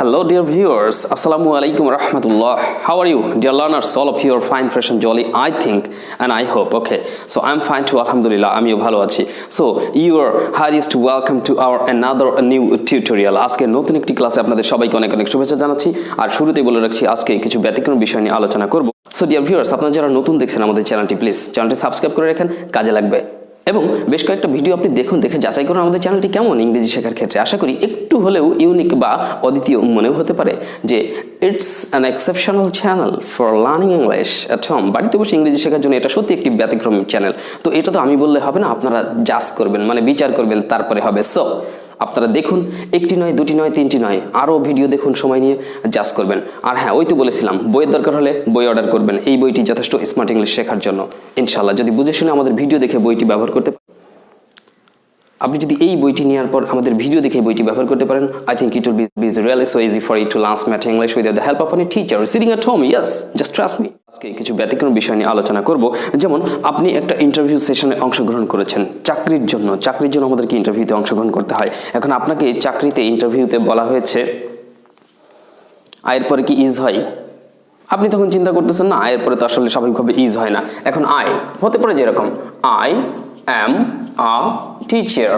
Hello dear viewers, Assalamu alaikum rahmatullah. How are you dear learners? All of you are fine, fresh and jolly, I think and I hope. Okay, so I'm fine too, alhamdulillah, আমিও ভালো আছি. So you are heartiest welcome to our another new tutorial. আজকে নতুন একটি ক্লাসে আপনাদের সবাইকে অনেক অনেক শুভেচ্ছা জানাচ্ছি আর শুরুতেই বলে রাখছি আজকে কিছু ব্যতিক্রম বিষয় নিয়ে আলোচনা করব. So dear viewers, আপনারা যারা নতুন দেখছেন আমাদের চ্যানেলটি প্লিজ চ্যানেলটি সাবস্ক্রাইব করে রাখেন, কাজে লাগবে. এবং বেশ কয়েকটা ভিডিও আপনি দেখুন, দেখে যাচাই করুন আমাদের চ্যানেলটি কেমন ইংরেজি শেখার ক্ষেত্রে। আশা করি একটু হলেও ইউনিক বা অদ্বিতীয় মনেও হতে পারে যে it's an exceptional channel for learning English at home. বাড়িতে বসে ইংরেজি শেখার জন্য এটা সত্যি একটি ব্যতিক্রমী চ্যানেল। তো এটা তো আমি বললে হবে না, আপনারা জাজ করবেন, মানে বিচার করবেন, তারপরে হবে। সো আপনারা দেখুন, একটি নয়, দুটি নয়, তিনটি নয়, আরও ভিডিও দেখুন, সময় নিয়ে জাজ করবেন। আর হ্যাঁ, ওই তো বলেছিলাম বইয়ের দরকার হলে বই অর্ডার করবেন। এই বইটি যথেষ্ট স্মার্ট ইংলিশ শেখার জন্য ইনশাআল্লাহ। যদি বুঝে শুনে আমাদের ভিডিও দেখে বইটি ব্যবহার করতে আপনি যদি এই বইটি নেওয়ার পর আমাদের ভিডিও দেখে বইটি ব্যবহার করতে পারেন, I think it will be really so easy for you to learn math English without the help of any teacher sitting at home. Yes, just trust me. আজকে কিছু ব্যতিক্রম বিষয় নিয়ে আলোচনা করব। যেমন আপনি একটা ইন্টারভিউ সেশনে অংশগ্রহণ করেছেন চাকরির জন্য আমাদেরকে ইন্টারভিউতে অংশগ্রহণ করতে হয়। এখন আপনাকে চাকরিতে ইন্টারভিউতে বলা হয়েছে আয়ের পরে কি ইজ হয়। আপনি তখন চিন্তা করতেছেন না, আয়ের পরে তো আসলে স্বাভাবিকভাবে ইজ হয় না। এখন আই হতে পারে যেরকম I am a teacher.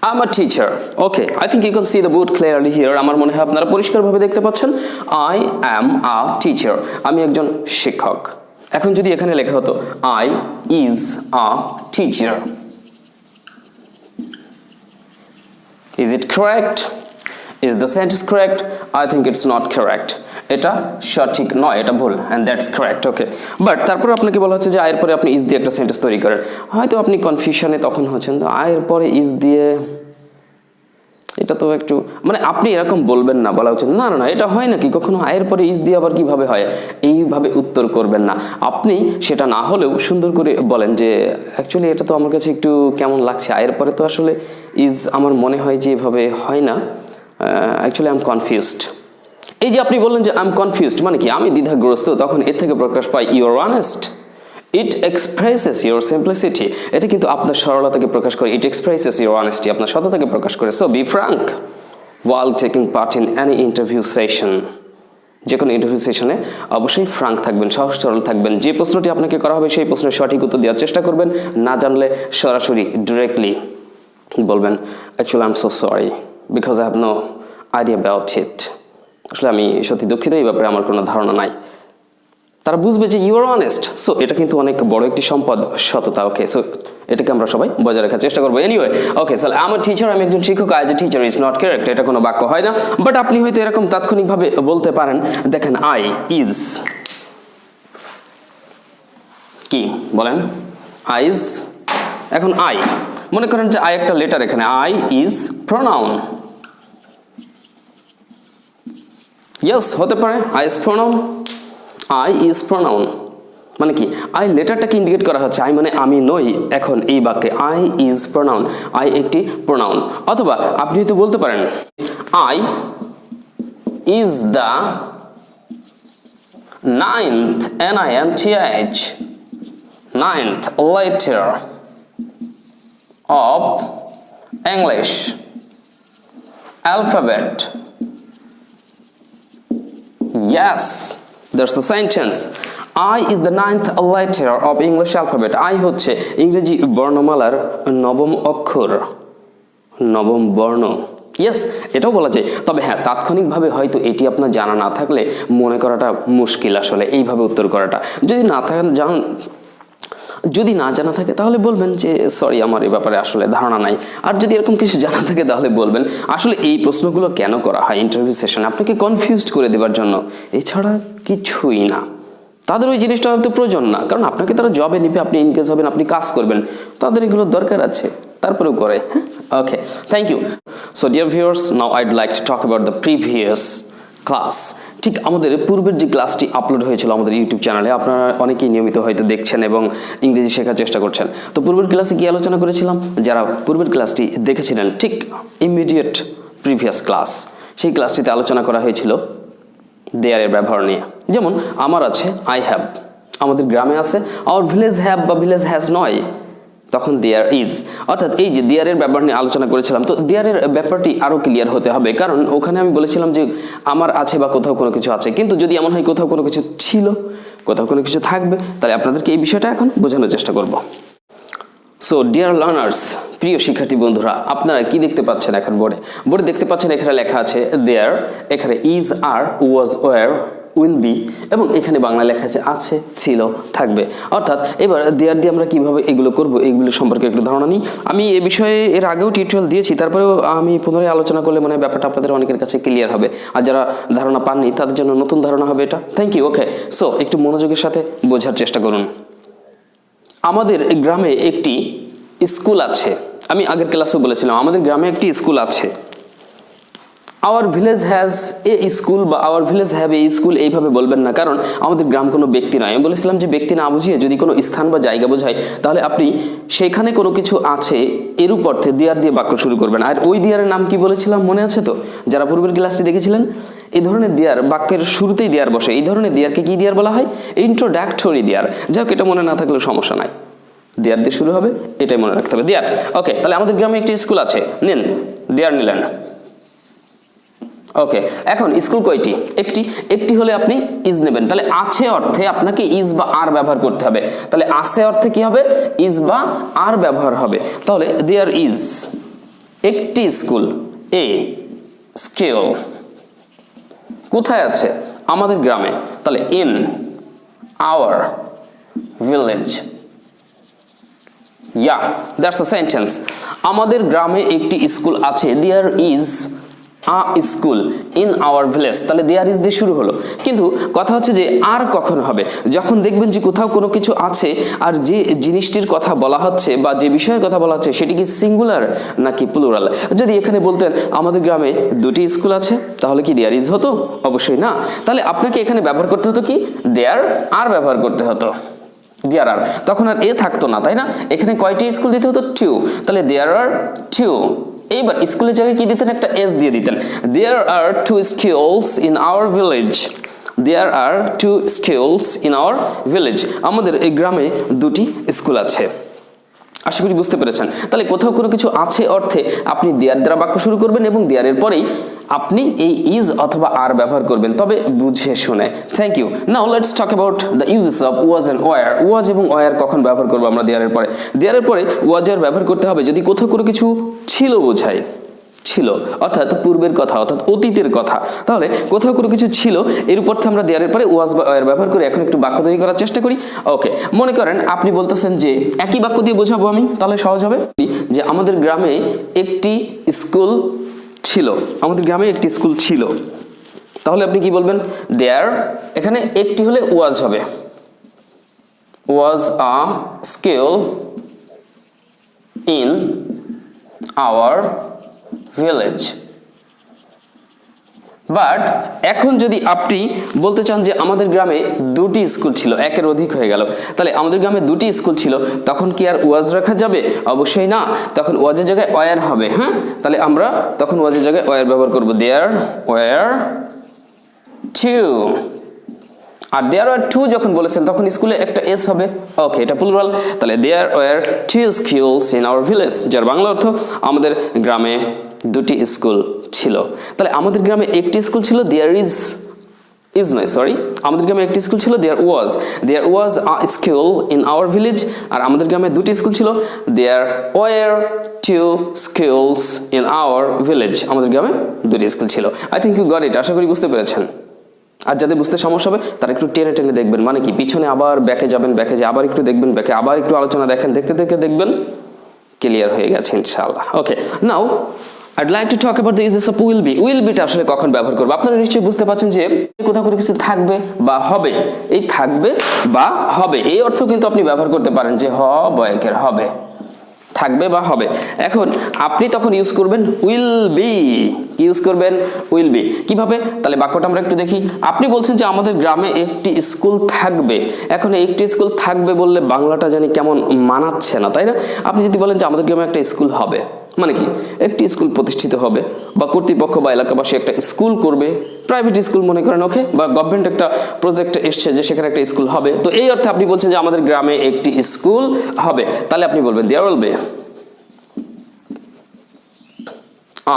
I'm a teacher. Okay, I think you can see the board clearly here. আমার মনে হয় আপনারা পরিষ্কারভাবে দেখতে পাচ্ছেন I am a teacher. আমি একজন শিক্ষক। এখন যদি এখানে লেখা হতো I is a teacher. Is it correct? Is the sentence correct? I think it's not correct. এটা সঠিক নয়, এটা ভুল, and that's correct. Okay, but তারপর আপনাকে বলা হচ্ছে যে আয়ের পরে আপনি ইজ দিয়ে একটা সেন্টেন্স তৈরি করেন। হয়তো আপনি কনফিউশনে তখন হচ্ছেন, তো আয়ের পরে ইজ দিয়ে এটা তো একটু মানে আপনি এরকম বলবেন না, বলা উচিত না না এটা হয় নাকি কখনো আয়ের পরে ইজ দিয়ে আবার কিভাবে হয়, এইভাবে উত্তর করবেন না। আপনি সেটা না হলেও সুন্দর করে বলেন যে অ্যাকচুয়ালি এটা তো আমার কাছে একটু কেমন লাগছে, আয়ের পরে তো আসলে ইজ আমার মনে হয় যে এভাবে হয় না, অ্যাকচুয়ালি আই এম কনফিউজড। এই যে আপনি বললেন যে আই এম কনফিউজড মানে কি আমি দ্বিধাগ্রস্ত, তখন এর থেকে প্রকাশ পায় you are honest. It expresses your simplicity. এটা কিন্তু আপনার সরলতাকে প্রকাশ করে। ইট এক্সপ্রেসেস ইউর অনেস্টি, আপনার সততাকে প্রকাশ করে। So be frank while taking part in any interview session. যে কোনো ইন্টারভিউ সেশনে অবশ্যই ফ্রাঙ্ক থাকবেন, সহজ সরল থাকবেন। যে প্রশ্নটি আপনাকে করা হবে সেই প্রশ্নের সঠিক উত্তর দেওয়ার চেষ্টা করবেন। না জানলে সরাসরি ডিরেক্টলি বলবেন actually I am so sorry because I have no idea about it. আসলে আমি সত্যি দুঃখিত, এই ব্যাপারে আমার কোনো ধারণা নাই। তারা বুঝবে যে ইউ আর অনেস্ট। সো এটা কিন্তু অনেক বড় একটি সম্পদ, সততা। ওকে, সো এটাকে আমরা সবাই বজায় রাখার চেষ্টা করবো। Anyway, okay, so I am a teacher, আমি একজন শিক্ষক। I as a teacher is not correct, এটা কোনো বাক্য হয় না। বাট আপনি হয়তো এরকম তাৎক্ষণিকভাবে বলতে পারেন, দেখেন আই ইজ কি বলেন, আইজ। এখন আই মনে করেন যে আই একটা লেটার, এখানে আই ইজ প্রোনাউন। ইয়েস, হতে পারে I is pronoun. I is pronoun মানে কি আই লেটারটাকে ইন্ডিকেট করা হচ্ছে, আই মানে আমি নই। এখন এই বাক্যে আই ইজ প্রোনাউন, আই একটি প্রোনাউন। অথবা আপনি তো বলতে পারেন I is the ninth NINTH ninth letter of English alphabet. Yes, that's the sentence. I is the ninth letter of English alphabet. I হচ্ছে ইংরেজি বর্ণমালার নবম অক্ষর, নবম বর্ণ। ইয়েস, এটাও বলা যায়। তবে হ্যাঁ, তাৎক্ষণিকভাবে হয়তো এটি আপনার জানা না থাকলে মনে করাটা মুশকিল আসলে, এইভাবে উত্তর করাটা। যদি না জানা থাকে তাহলে বলবেন যে সরি, আমার এই ব্যাপারে আসলে ধারণা নাই। আর যদি এরকম কিছু জানা থাকে তাহলে বলবেন আসলে এই প্রশ্নগুলো কেন করা হয় ইন্টারভিউ সেশনে, আপনাকে কনফিউজড করে দেওয়ার জন্য, এছাড়া কিছুই না। তাদের ওই জিনিসটা হয়তো প্রয়োজন না, কারণ আপনাকে তারা জবে নিবে, আপনি এনগেজ হবেন, আপনি কাজ করবেন, তাদের এগুলোর দরকার আছে, তারপরেও করে। Okay, thank you. So dear viewers, now I'd like to talk about the previous class. ঠিক আমাদের পূর্বের যে ক্লাসটি আপলোড হয়েছিল আমাদের ইউটিউব চ্যানেলে, আপনারা অনেকেই নিয়মিত হয়তো দেখছেন এবং ইংরেজি শেখার চেষ্টা করছেন। তো পূর্বের ক্লাসে কি আলোচনা করেছিলাম, যারা পূর্বের ক্লাসটি দেখেছিলেন, ঠিক ইমিডিয়েট প্রিভিয়াস ক্লাস, সেই ক্লাসটিতে আলোচনা করা হয়েছিল দেয়ারের ব্যবহার নিয়ে। যেমন আমার আছে আই হ্যাভ, আমাদের গ্রামে আছে আওয়ার ভিলেজ হ্যাভ বা ভিলেজ হ্যাজ নয়, তখন দেয়ার ইজ। অর্থাৎ এই যে দেয়ারের ব্যাপার নিয়ে আলোচনা করেছিলাম, তো দেয়ারের ব্যাপারটি আরও ক্লিয়ার হতে হবে, কারণ ওখানে আমি বলেছিলাম যে আমার আছে বা কোথাও কোনো কিছু আছে, কিন্তু যদি এমন হয় কোথাও কোনো কিছু ছিল, কোথাও কোনো কিছু থাকবে, তাহলে আপনাদেরকে এই বিষয়টা এখন বোঝানোর চেষ্টা করব। সো ডিয়ার লার্নার্স, প্রিয় শিক্ষার্থী বন্ধুরা, আপনারা কি দেখতে পাচ্ছেন এখন বোর্ডে দেখতে পাচ্ছেন এখানে লেখা আছে দেয়ার, এখানে is, are, was, were, will be, এবং এখানে বাংলা লেখা আছে ছিল, থাকবে। অর্থাৎ এবার দেয়ার দিয়ে আমরা কিভাবে এগুলো করব, এগুলো সম্পর্কে একটু ধারণা নিই। আমি এ বিষয়ে এর আগেও টিউটোরিয়াল দিয়েছি, তারপরেও আমি পুনরায় আলোচনা করলে মনে হয় ব্যাপারটা আপনাদের অনেকের কাছে ক্লিয়ার হবে, আর যারা ধারণা পাননি তাদের জন্য নতুন ধারণা হবে এটা। Thank you. ওকে, সো একটু মনোযোগের সাথে বোঝার চেষ্টা করুন। আমাদের গ্রামে একটি স্কুল আছে। আমি আগের ক্লাসেও বলেছিলাম আমাদের গ্রামে একটি স্কুল আছে। Our village has a school বা our village have a school এইভাবে বলবেন না, কারণ আমাদের গ্রাম কোনো ব্যক্তি নয়। আমি বলেছিলাম যে ব্যক্তি না বুঝিয়ে যদি কোনো স্থান বা জায়গা বোঝায়, তাহলে আপনি সেখানে কোনো কিছু আছে এরূপ অর্থে দেয়ার দিয়ে বাক্য শুরু করবেন। আর ওই দেয়ারের নাম কি বলেছিলাম মনে আছে তো? যারা পূর্বের ক্লাসটি দেখেছিলেন, এই ধরনের দেয়ার বাক্যের শুরুতেই দেয়ার বসে। এই ধরনের দেয়ারকে কি দেয়ার বলা হয়? Introductory there. যাই হোক, এটা মনে না থাকলেও সমস্যা নাই, দেয়ার দিয়ে শুরু হবে, এটাই মনে রাখতে হবে, দেয়ার। ওকে, তাহলে আমাদের গ্রামে একটি স্কুল আছে, নিন দেয়ার নিলেন। ওকে, এখন স্কুল কয়টি? একটি হলে আপনি ইজ নেবেন। তাহলে আছে অর্থে আপনাকে ইজ বা আর ব্যবহার করতে হবে। তাহলে আছে অর্থে কি হবে? ইজ বা আর ব্যবহার হবে। তাহলে দেয়ার ইজ একটি স্কুল, এ স্কুল। কোথায় আছে? আমাদের গ্রামে। তাহলে in our village. Yeah, that's a sentence. আমাদের গ্রামে একটি স্কুল আছে। There is a school in our village. তাহলে there is দিয়ে শুরু হলো, কিন্তু কথা হচ্ছে যে আর কখন হবে? যখন দেখবেন যে কোথাও কোনো কিছু আছে আর যে জিনিসটির কথা বলা হচ্ছে বা যে বিষয়ের কথা বলা হচ্ছে সেটি কি সিঙ্গুলার নাকি প্লুরাল। যদি এখানে বলতেন আমাদের গ্রামে দুটি স্কুল আছে, তাহলে কি there is হতো? অবশ্যই না। তাহলে আপনাকে এখানে ব্যবহার করতে হতো কি? there আর ব্যবহার করতে হতো। দেয়ার আর, তখন আর এ থাকতো না, তাই না? এখানে কয়টি স্কুল দিতে হতো? 2। তাহলে দেয়ার আর 2। এইবার স্কুলের জায়গায় কি দিতেন? একটা এস দিয়ে দিতেন। দেয়ার আর 2 schools in our village. There R 2 schools in our village. আমাদের এই গ্রামে দুটি স্কুল আছে। আশা করি বুঝতে পেরেছেন। তাহলে কোথাও কোনো কিছু আছে অর্থে আপনি দেয়ার দ্বারা বাক্য শুরু করবেন এবং দেয়ারের পরেই আপনি এই ইজ অথবা আর ব্যবহার করবেন, তবে বুঝে শুনে। Thank you. Now let's talk about the uses of was and were. Was এবং ওয়ার কখন ব্যবহার করবো আমরা দেয়ারের পরে? দেয়ারের পরে ওয়াজ আর ব্যবহার করতে হবে যদি কোথাও কোনো কিছু ছিল বোঝায়। ছিল অর্থাৎ পূর্বের কথা, অর্থাৎ অতীতের কথা। তাহলে কোথাও কোনো কিছু ছিল এর উপর আমরা দেয়ারের পরে ওয়াজ বা ওয়ার ব্যবহার করে এখন একটু বাক্য তৈরি করার চেষ্টা করি। ওকে, মনে করেন আপনি বলতেছেন যে একই বাক্য দিয়ে বোঝাবো আমি, তাহলে সহজ হবে যে আমাদের গ্রামে একটি স্কুল ছিল। আমাদের গ্রামে একটি স্কুল ছিল, তাহলে আপনি কি বলবেন? দেয়ার, এখানে একটি হলে ওয়াজ হবে, was a school in our village. But এখন যদি আপনি বলতে চান যে আমাদের গ্রামে দুটি স্কুল ছিল, একের অধিক হয়ে গেল, তাহলে আমাদের গ্রামে দুটি স্কুল ছিল, তখন কি আর ওয়াজ রাখা যাবে? অবশ্যই না, তখন ওয়াজের জায়গায় ওয়ার হবে। হ্যাঁ, তাহলে আমরা তখন ওয়াজের জায়গায় ওয়ার ব্যবহার করব। There were 2। R there were 2 যখন বলেছেন তখন স্কুলে একটা এস হবে। ওকে, এটা প্লুরাল। তাহলে there were 2 schools in our village, যার বাংলা অর্থ আমাদের গ্রামে দুটি স্কুল ছিল। তাহলে আমাদের গ্রামে একটি স্কুল ছিল, দেয়ার ইজ নয়, সরি, আমাদের গ্রামে একটি স্কুল ছিল, দেয়ার ওয়াজ a school in our village. আর আমাদের গ্রামে দুটি স্কুল ছিল, there were 2 schools in our village, আমাদের গ্রামে দুটি স্কুল ছিল। I think you got it. আশা করি বুঝতে পেরেছেন। আর যাদের বুঝতে সমস্যা হবে তারা একটু টেনে টেনে দেখবেন, মানে কি পিছনে আবার ব্যাকে যাবেন, ব্যাকে যে আবার একটু দেখবেন, ব্যাকে আবার একটু আলোচনা দেখেন, দেখতে দেখতে দেখবেন ক্লিয়ার হয়ে গেছে ইনশাআল্লাহ। ওকে, নাও I'd like to talk about the uses of will be. Will be টা আসলে কখন ব্যবহার করব? আপনারা নিশ্চয়ই বুঝতে পারছেন যে কোথাও কোনো কিছু থাকবে বা হবে। এই থাকবে বা হবে এই অর্থ কিন্তু আপনি ব্যবহার করতে পারেন যে একের হবে, থাকবে বা হবে। এখন আপনি তখন ইউজ করবেন উইল বি। কি ইউজ করবেন? Will be. কিভাবে? তাহলে বাক্যটা আমরা একটু দেখি। আপনি বলছেন যে আমাদের গ্রামে একটি স্কুল থাকবে। এখন একটি স্কুল থাকবে বললে বাংলাটা জানি কেমন মানাচ্ছে না, তাই না? আপনি যদি বলেন যে আমাদের গ্রামে একটা স্কুল হবে, মানে কি, একটি স্কুল প্রতিষ্ঠিত হবে বা কর্তৃপক্ষ বা এলাকাবাসী একটা স্কুল করবে, প্রাইভেট স্কুল মনে করেন, ওকে, বা গভর্নমেন্ট একটা প্রজেক্ট এসছে যে সেখানে একটা স্কুল হবে। তো এই অর্থে আপনি বলছেন যে আমাদের গ্রামে একটি স্কুল হবে, তাহলে আপনি বলবেন there will be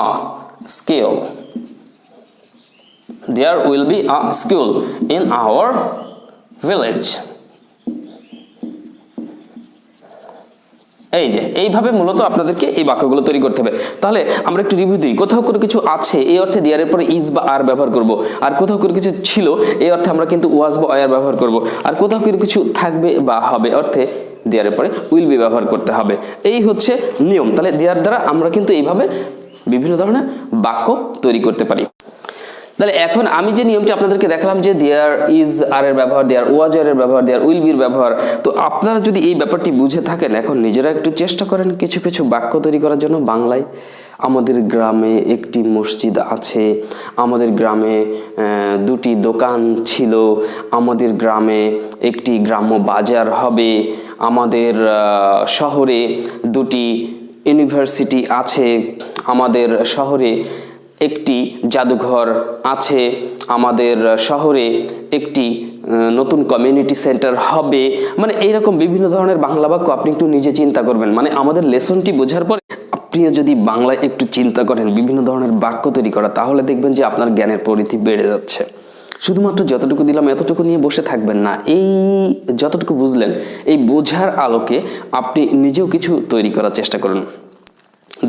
a school, there will be a school in our village। এই যে এইভাবে মূলত আপনাদেরকে এই বাক্যগুলো তৈরি করতে হবে। তাহলে আমরা একটু রিভিউ দিই। কোথাও করে কিছু আছে এই অর্থে দেয়ারের পরে ইজ বা আর ব্যবহার করব, আর কোথাও করে কিছু ছিল এই অর্থে আমরা কিন্তু ওয়াজ বা আর ব্যবহার করব, আর কোথাও করে কিছু থাকবে বা হবে অর্থে দেয়ারের পরে উইল বি ব্যবহার করতে হবে। এই হচ্ছে নিয়ম। তাহলে দেয়ার দ্বারা আমরা কিন্তু এইভাবে বিভিন্ন ধরনের বাক্য তৈরি করতে পারি। তাহলে এখন আমি যে নিয়মটি আপনাদেরকে দেখালাম যে দেয়ার ইজ আর এর ব্যবহার, দেয়ার ওয়াজ আর এর ব্যবহার, দেয়ার উইল বির ব্যবহার, তো আপনারা যদি এই ব্যাপারটি বুঝে থাকেন, এখন নিজেরা একটু চেষ্টা করেন কিছু কিছু বাক্য তৈরি করার জন্য বাংলায়। আমাদের গ্রামে একটি মসজিদ আছে, আমাদের গ্রামে দুটি দোকান ছিল, আমাদের গ্রামে একটি গ্রাম্য বাজার হবে, আমাদের শহরে দুটি ইউনিভার্সিটি আছে, আমাদের শহরে একটি জাদুঘর আছে, আমাদের শহরে একটি নতুন কমিউনিটি সেন্টার হবে। মানে এইরকম বিভিন্ন ধরনের বাংলা বাক্য আপনি একটু নিজে চিন্তা করবেন। মানে আমাদের লেসনটি বোঝার পরে আপনিও যদি বাংলায় একটু চিন্তা করেন বিভিন্ন ধরনের বাক্য তৈরি করা, তাহলে দেখবেন যে আপনার জ্ঞানের পরিধি বেড়ে যাচ্ছে। শুধুমাত্র যতটুকু দিলাম এতটুকু নিয়ে বসে থাকবেন না। এই যতটুকু বুঝলেন এই বোঝার আলোকে আপনি নিজেও কিছু তৈরি করার চেষ্টা করুন,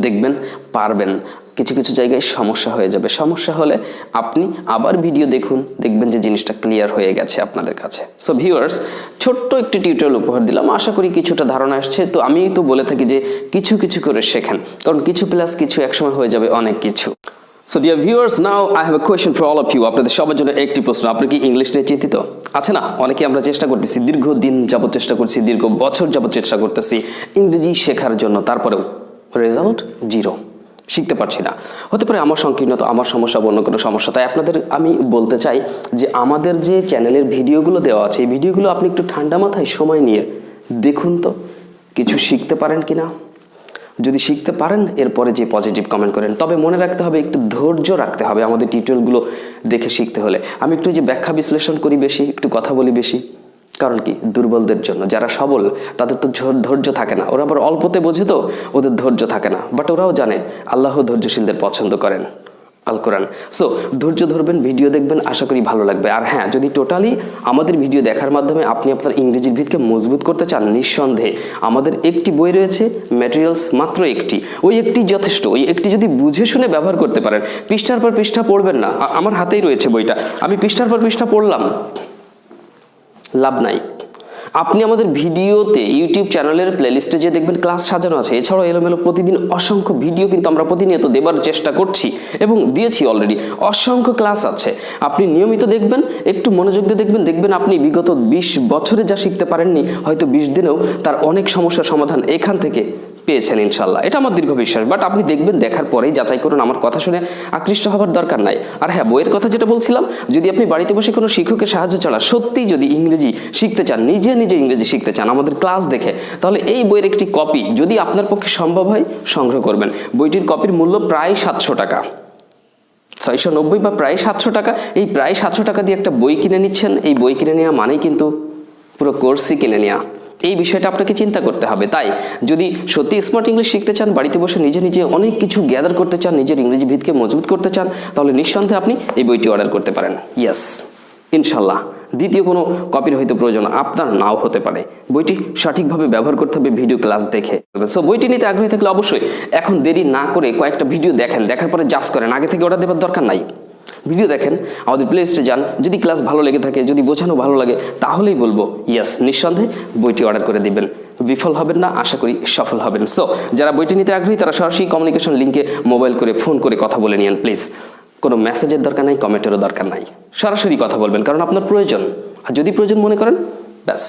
দেখবেন পারবেন। কিছু কিছু জায়গায় সমস্যা হয়ে যাবে, সমস্যা হলে আপনি আবার ভিডিও দেখুন, দেখবেন যে জিনিসটা ক্লিয়ার হয়ে গেছে আপনাদের কাছে। সো ভিউয়ার্স, ছোট্ট একটি টিউটোরিয়াল উপহার দিলাম, আশা করি কিছুটা ধারণা আসছে। তো আমি তো বলে থাকি যে কিছু কিছু করে শেখেন, কারণ কিছু প্লাস কিছু একসময় হয়ে যাবে অনেক কিছু। So dear viewers, now I have a question for all of you. আপনাদের সবার জন্য একটি প্রশ্ন, আপনি কি ইংলিশ নিয়ে চিন্তিত? আছে না, অনেকে আমরা চেষ্টা করতেছি, দীর্ঘদিন যাবত চেষ্টা করছি, দীর্ঘ বছর যাবত চেষ্টা করতেছি ইংরেজি শেখার জন্য, তারপরেও রেজাল্ট জিরো, শিখতে পারছি না। হতে পারে আমার সংকীর্ণতা, আমার সমস্যা, অন্য কোনো সমস্যা। তাই আপনাদের আমি বলতে চাই যে আমাদের যে চ্যানেলের ভিডিওগুলো দেওয়া আছে, এই ভিডিওগুলো আপনি একটু ঠান্ডা মাথায় সময় নিয়ে দেখুন তো কিছু শিখতে পারেন কিনা। যদি শিখতে পারেন এরপরে যে পজিটিভ কমেন্ট করেন। তবে মনে রাখতে হবে, একটু ধৈর্য রাখতে হবে আমাদের টিউটোরিয়ালগুলো দেখে শিখতে হলে। আমি একটু যে ব্যাখ্যা বিশ্লেষণ করি বেশি, একটু কথা বলি বেশি, কারণ কি, দুর্বলদের জন্য। যারা সবল তাদের তো ধৈর্য থাকে না, ওরা আবার অল্পতে বোঝে তো ওদের ধৈর্য থাকে না, বাট ওরাও জানে আল্লাহ ধৈর্যশীলদের পছন্দ করেন, আল কোরআন। সো ধৈর্য ধরবেন, ভিডিও দেখবেন, আশা করি ভালো লাগবে। আর হ্যাঁ, যদি টোটালি আমাদের ভিডিও দেখার মাধ্যমে আপনি আপনার ইংরেজির ভিতকে মজবুত করতে চান, নিঃসন্দেহে আমাদের একটি বই রয়েছে, ম্যাটেরিয়ালস মাত্র একটি, ওই একটি যথেষ্ট। ওই একটি যদি বুঝে শুনে ব্যবহার করতে পারেন, পৃষ্ঠার পর পৃষ্ঠা পড়বেন না। আমার হাতেই রয়েছে বইটা, আমি পৃষ্ঠার পর পৃষ্ঠা পড়লাম, লাভ নাই। আপনি আমাদের ভিডিওতে ইউটিউব চ্যানেলের প্লেলিস্টে যে দেখবেন ক্লাস সাজানো আছে। এছাড়াও এলোমেলো প্রতিদিন অসংখ্য ভিডিও কিন্তু আমরা প্রতিনিয়ত দেবার চেষ্টা করছি এবং দিয়েছি অলরেডি। অসংখ্য ক্লাস আছে, আপনি নিয়মিত দেখবেন, একটু মনোযোগ দিয়ে দেখবেন, দেখবেন আপনি বিগত 20 বছরে যা শিখতে পারেননি, হয়তো 20 দিনেও তার অনেক সমস্যার সমাধান এখান থেকে পেয়েছেন ইনশাল্লাহ। এটা আমার দীর্ঘ বিশ্বাস। বাট আপনি দেখবেন, দেখার পরেই যাচাই করুন, আমার কথা শুনে আকৃষ্ট হবার দরকার নাই। আর হ্যাঁ, বইয়ের কথা যেটা বলছিলাম, যদি আপনি বাড়িতে বসে কোনো শিক্ষকের সাহায্য ছাড়া সত্যিই যদি ইংরেজি শিখতে চান, নিজে নিজে ইংরেজি শিখতে চান আমাদের ক্লাস দেখে, তাহলে এই বইয়ের একটি কপি যদি আপনার পক্ষে সম্ভব হয় সংগ্রহ করবেন। বইটির কপির মূল্য প্রায় 700 টাকা, 690 বা প্রায় 700 টাকা। এই প্রায় 700 টাকা দিয়ে একটা বই কিনে নিচ্ছেন। এই বই কিনে নেওয়া মানেই কিন্তু পুরো কোর্সই কিনে নেওয়া। এই বিষয়টা আপনাকে চিন্তা করতে হবে। তাই যদি সত্যি স্মার্ট ইংলিশ শিখতে চান, বাড়িতে বসে নিজে নিজে অনেক কিছু গ্যাদার করতে চান, নিজের ইংরেজি ভিতকে মজবুত করতে চান, তাহলে নিঃসন্দেহে আপনি এই বইটি অর্ডার করতে পারেন। ইয়েস, ইনশাল্লাহ। দ্বিতীয় কোনো কপির হয়তো প্রয়োজন আপনার নাও হতে পারে। বইটি সঠিকভাবে ব্যবহার করতে হবে ভিডিও ক্লাস দেখে। সো বইটি নিতে আগ্রহী থাকলে অবশ্যই এখন দেরি না করে কয়েকটা ভিডিও দেখেন, দেখার পরে জাজ করেন, আগে থেকে অর্ডার দেওয়ার দরকার নাই। ভিডিও দেখেন, আমাদের প্লেলিস্টে যান, যদি ক্লাস ভালো লেগে থাকে, যদি বোঝানো ভালো লাগে, তাহলেই বলবো ইয়েস, নিঃসন্দেহে বইটি অর্ডার করে দিবেন। বিফল হবেন না, আশা করি সফল হবেন। সো যারা বইটি নিতে আগ্রহী তারা সরাসরি কমিউনিকেশন লিঙ্কে মোবাইল করে ফোন করে কথা বলে নিন প্লিজ। কোনো মেসেজের দরকার নাই, কমেন্টেরও দরকার নাই, সরাসরি কথা বলবেন, কারণ আপনার প্রয়োজন। আর যদি প্রয়োজন মনে করেন, ব্যাস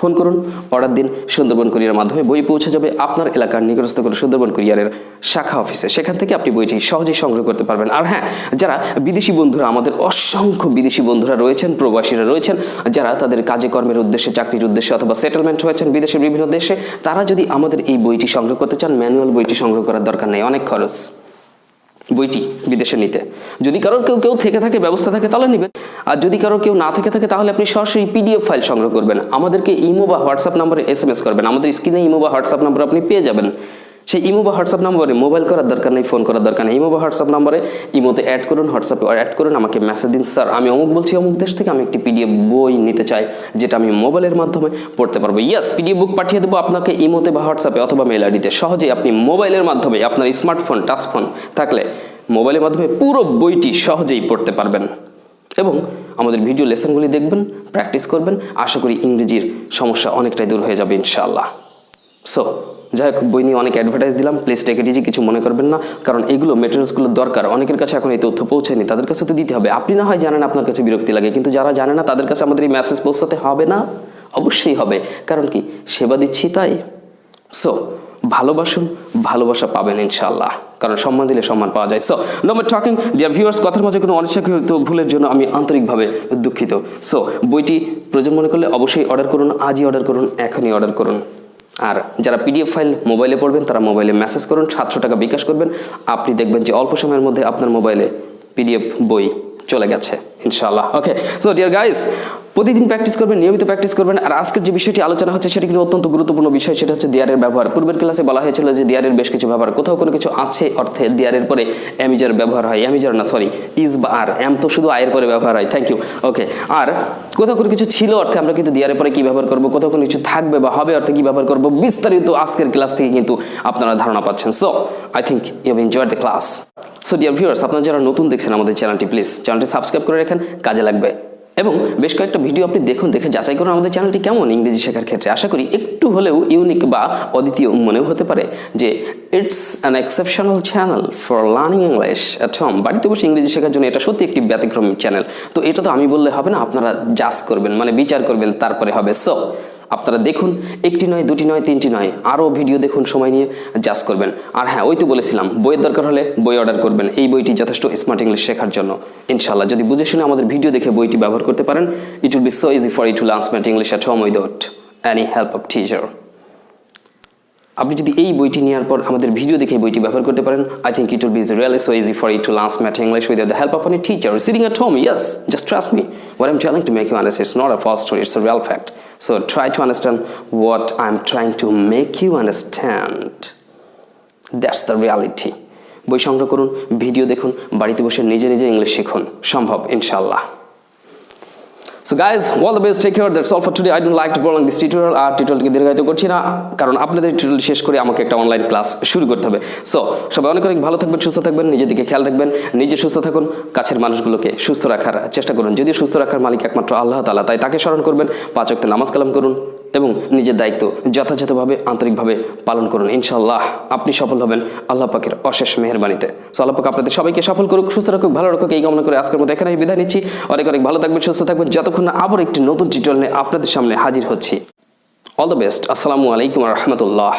ফোন করুন, অর্ডার দিন, সুন্দরবন কুরিয়ারের মাধ্যমে বই পৌঁছে যাবে আপনার এলাকার নিকটস্থ কোনো সুন্দরবন কুরিয়ারের শাখা অফিসে। সেখান থেকে আপনি বইটি সহজেই সংগ্রহ করতে পারবেন। আর হ্যাঁ, যারা বিদেশি বন্ধুরা, আমাদের অসংখ্য বিদেশি বন্ধুরা রয়েছেন, প্রবাসীরা রয়েছেন, যারা তাদের কাজে কর্মের উদ্দেশ্যে, চাকরির উদ্দেশ্যে অথবা সেটেলমেন্ট হয়েছেন বিদেশের বিভিন্ন দেশে, তারা যদি আমাদের এই বইটি সংগ্রহ করতে চান, ম্যানুয়াল বইটি সংগ্রহ করার দরকার নেই, অনেক খরচ বইটি বিদেশে নিতে। যদি কারোর কেউ থেকে থাকে, ব্যবস্থা থাকে, তাহলে নেবেন। আর যদি কারোর কেউ না থেকে থাকে, তাহলে আপনি সরাসরি পিডিএফ ফাইল সংগ্রহ করবেন, আমাদেরকে ইমো বা হোয়াটসঅ্যাপ নম্বরে SMS করবেন। আমাদের স্ক্রিনে ইমো বা হোয়াটসঅ্যাপ নম্বর আপনি পেয়ে যাবেন। সেই ইমো বা হোয়াটসঅ্যাপ নম্বরে মোবাইল করার দরকার নেই, ফোন করার দরকার নেই। ইমো বা হোয়াটসঅ্যাপ নম্বরে ইমোতে অ্যাড করুন, হোয়াটসঅ্যাপে অ্যাড করুন, আমাকে মেসেজ দিন, স্যার আমি অমুক বলছি, অমুক দেশ থেকে, আমি একটি পিডিএফ বই নিতে চাই যেটা আমি মোবাইলের মাধ্যমে পড়তে পারবো। ইয়েস, পিডিএফ বুক পাঠিয়ে দেবো আপনাকে ইমোতে বা হোয়াটসঅ্যাপে অথবা মেল আইডিতে। সহজেই আপনি মোবাইলের মাধ্যমে, আপনার স্মার্টফোন, টাচফোন থাকলে মোবাইলের মাধ্যমে পুরো বইটি সহজেই পড়তে পারবেন এবং আমাদের ভিডিও লেসনগুলি দেখবেন, প্র্যাকটিস করবেন। আশা করি ইংরেজির সমস্যা অনেকটাই দূর হয়ে যাবে ইনশাআল্লাহ। সো যাই হোক, বই নিয়ে অনেক অ্যাডভার্টাইজ দিলাম, প্লিজ টেক ইট ইজি, কিছু মনে করবেন না, কারণ এগুলো মেটেরিয়ালসগুলো দরকার। অনেকের কাছে এখন এই তথ্য পৌঁছায়নি, তাদের কাছে তো দিতে হবে। আপনি না হয় জানেন, আপনার কাছে বিরক্তি লাগে, কিন্তু যারা জানে না তাদের কাছে আমাদের এই মেসেজ পৌঁছাতে হবে না? অবশ্যই হবে, কারণ কি, সেবা দিচ্ছি তাই। সো ভালোবাসুন, ভালোবাসা পাবেন ইনশাআল্লাহ, কারণ সম্মান দিলে সম্মান পাওয়া যায়। So no more talking, dear viewers, কথার মাঝে কোনো অনিচ্ছাকৃত ভুলের জন্য আমি আন্তরিকভাবে দুঃখিত। সো বইটি প্রয়োজন মনে করলে অবশ্যই অর্ডার করুন, আজই অর্ডার করুন, এখনই অর্ডার করুন। আর যারা পিডিএফ ফাইল মোবাইলে পড়বেন, তারা মোবাইলে মেসেজ করুন, 700 টাকা বিকাশ করবেন, আপনি দেখবেন যে অল্প সময়ের মধ্যে আপনার মোবাইলে পিডিএফ বই চলে গেছে ইনশাআল্লাহ। ওকে, সো ডিয়ার গাইস, প্রতিদিন প্র্যাকটিস করবেন, নিয়মিত প্র্যাকটিস করবেন। আর আজকের যে বিষয়টি আলোচনা হচ্ছে সেটা কিন্তু অত্যন্ত গুরুত্বপূর্ণ বিষয়, সেটা হচ্ছে দেয়ারের ব্যবহার। পূর্বের ক্লাসে বলা হয়েছিল যে দেয়ারের বেশ কিছু ব্যবহার, কোথাও কোনো কিছু আছে অর্থে দেয়ারের পরে এমিজার ব্যবহার হয়, এমিজার না সরি, ইজ বা আর, এম তো শুধু আয়ের পরে ব্যবহার হয়, থ্যাংক ইউ। ওকে, আর কোথাও কোনো কিছু ছিল অর্থে আমরা কিন্তু দেয়ারের পরে কি ব্যবহার করবো, কোথাও কোনো কিছু থাকবে বা হবে অর্থে কি ব্যবহার করবো, বিস্তারিত আজকের ক্লাস থেকে কিন্তু আপনারা ধারণা পাচ্ছেন। So I think you have enjoyed the class. So dear viewers, আপনারা যারা নতুন দেখছেন আমাদের চ্যানেলটি, প্লিজ চ্যানেলটি সাবস্ক্রাইব করে রাখেন, কাজে লাগবে। এবং বেশ কয়েকটা ভিডিও আপনি দেখুন, দেখে যাচাই করুন আমাদের চ্যানেলটি কেমন ইংরেজি শেখার ক্ষেত্রে। আশা করি একটু হলেও ইউনিক বা অদ্বিতীয় মনেও হতে পারে যে it's an exceptional channel for learning English at home. বাড়িতে বসে ইংরেজি শেখার জন্য এটা সত্যি একটি ব্যতিক্রমী চ্যানেল। তো এটা তো আমি বললে হবে না, আপনারা জাজ করবেন, মানে বিচার করবেন, তারপরে হবে। সো আপনারা দেখুন, একটি নয়, দুটি নয়, তিনটি নয়, আরও ভিডিও দেখুন, সময় নিয়ে জাজ করবেন। আর হ্যাঁ, ওই তো বলেছিলাম, বইয়ের দরকার হলে বই অর্ডার করবেন। এই বইটি যথেষ্ট স্মার্ট ইংলিশ শেখার জন্য ইনশাআল্লাহ। যদি বুঝে শুনে আমাদের ভিডিও দেখে বইটি ব্যবহার করতে পারেন, it will be so easy for you to learn smart English at home without any help of teacher. আপনি যদি এই বইটি নেওয়ার পর আমাদের ভিডিও দেখে বইটি ব্যবহার করতে পারেন, I think it will be really so easy for you to learn smart English without the help of any teacher sitting at home. Yes, just trust me, what I'm telling to make you understand, it's not a false story, it's a real fact. So try to understand what I'm trying to make you understand. That's the reality. বই সংগ্রহ করুন, video দেখুন, বাড়িতে বসে নিজে নিজে English শিখুন, সম্ভব ইনশাআল্লাহ। So guys, all the best, take care, that's all for today. I don't like to prolong this tutorial, আর টিউটোরিয়ালকে দীর্ঘায়িত করছি না, কারণ আপনাদের টিউটোরিয়াল শেষ করে আমাকে একটা অনলাইন ক্লাস শুরু করতে হবে। সো সবাই অনেক অনেক ভালো থাকবেন, সুস্থ থাকবেন, নিজের দিকে খেয়াল রাখবেন, নিজে সুস্থ থাকুন, কাছের মানুষগুলোকে সুস্থ রাখার চেষ্টা করুন। যদিও সুস্থ রাখার মালিক একমাত্র আল্লাহ তাআলা, তাই তাকে স্মরণ করবেন, 5 ওয়াক্ত নামাজ কালাম করুন এবং নিজের দায়িত্ব যথাযথভাবে আন্তরিকভাবে পালন করুন। ইনশাআল্লাহ আপনি সফল হবেন আল্লাহ পাকের অশেষ মেহেরবানিতে। সো আল্লাহ পাক আপনাদের সবাইকে সফল করুক, সুস্থ রাখুক, ভালো রাখুক, এই কামনা করে আজকের মতো এখানেই বিদায় নিচ্ছি। অনেক অনেক ভালো থাকবেন, সুস্থ থাকবেন, যতক্ষণ না আবার একটি নতুন টিউটোরিয়াল নিয়ে আপনাদের সামনে হাজির হচ্ছি। All the best. আসসালামু আলাইকুম ওয়া রাহমাতুল্লাহ।